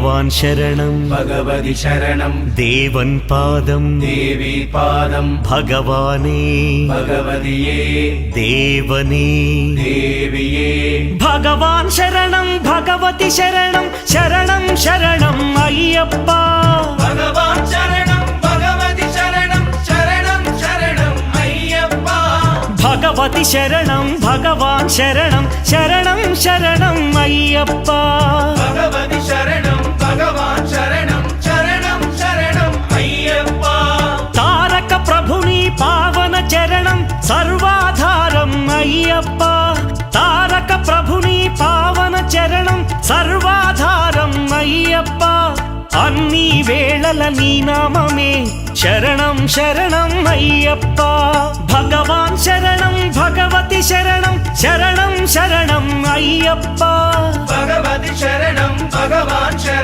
भगवान् शरणं भगवति शरणं देवन् पादं देवी पादं भगवाने भगवदिये देवने देविये भगवान् शरणं भगवति शरणं शरणं शरणं अय्यप्पा भगवान् शरणं भगवति शरणं शरणं शरणं अय्यप्पा भगवति शरणं भगवान् शरणं शरणं शरणं अय्यप्पा भगवति शरणं भगवान् शरणं शरणं शरणं अय्यप्पा तारक प्रभुनि पावन चरणं सर्वाधारं अय्यप्पा तारक प्रभुनि पावन चरणं सर्वाधारं अय्यप्पा अन्नी वेळల నీ నామమే శరణం శరణం అయ్యప్ప భగవాన్ శరణం భగవతి శరణం శరణం శరణం అయ్యప్ప भगवति शरणं भगवान् शरणं